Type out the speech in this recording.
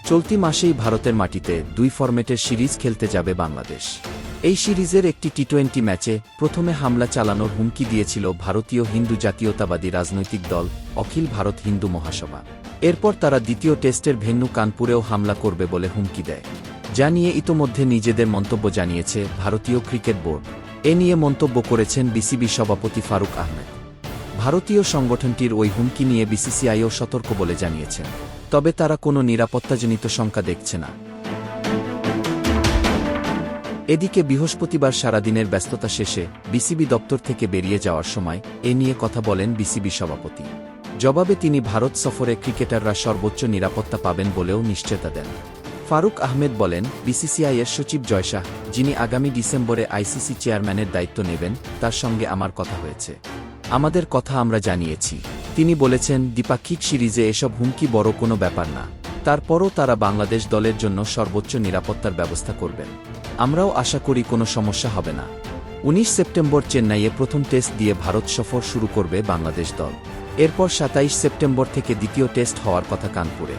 চলতি মাসেই ভারতের মাটিতে 2 ফরম্যাটের সিরিজ খেলতে যাবে বাংলাদেশ। এই সিরিজের একটি টি-20 ম্যাচে প্রথমে হামলা চালানোর হুমকি দিয়েছিল ভারতীয় হিন্দু জাতীয়তাবাদী রাজনৈতিক দল অখিল ভারত হিন্দু মহাসভা। এরপর তারা দ্বিতীয় টেস্টের ভেন্যু কানপুরেও হামলা করবে বলে হুমকি দেয়, যা নিয়ে ইতোমধ্যে নিজেদের মন্তব্য জানিয়েছে ভারতীয় ক্রিকেট বোর্ড। এ নিয়ে মন্তব্য করেছেন বিসিবি সভাপতি ফারুক আহমেদ। ভারতীয় সংগঠনটির ওই হুমকি নিয়ে বিসিসিআইও সতর্ক বলে জানিয়েছেন, তবে তারা কোনো নিরাপত্তাজনিত শঙ্কা দেখছে না। এদিকে বৃহস্পতিবার সারাদিনের ব্যস্ততা শেষে বিসিবি দপ্তর থেকে বেরিয়ে যাওয়ার সময় এ নিয়ে কথা বলেন বিসিবি সভাপতি। জবাবে তিনি ভারত সফরে ক্রিকেটাররা সর্বোচ্চ নিরাপত্তা পাবেন বলেও নিশ্চয়তা দেন। ফারুক আহমেদ বলেন, বিসিসিআইয়ের সচিব জয় শাহ, যিনি আগামী ডিসেম্বরে আইসিসি চেয়ারম্যানের দায়িত্ব নেবেন, তার সঙ্গে আমার কথা হয়েছে। আমাদের কথা আমরা জানিয়েছি। তিনি বলেছেন, দ্বিপাক্ষিক সিরিজে এসব হুমকি বড় কোনো ব্যাপার না। তারপরও তারা বাংলাদেশ দলের জন্য সর্বোচ্চ নিরাপত্তার ব্যবস্থা করবেন। আমরাও আশা করি কোনো সমস্যা হবে না। 19 সেপ্টেম্বর চেন্নাইয়ে প্রথম টেস্ট দিয়ে ভারত সফর শুরু করবে বাংলাদেশ দল। এরপর 27 সেপ্টেম্বর থেকে দ্বিতীয় টেস্ট হওয়ার কথা কানপুরে।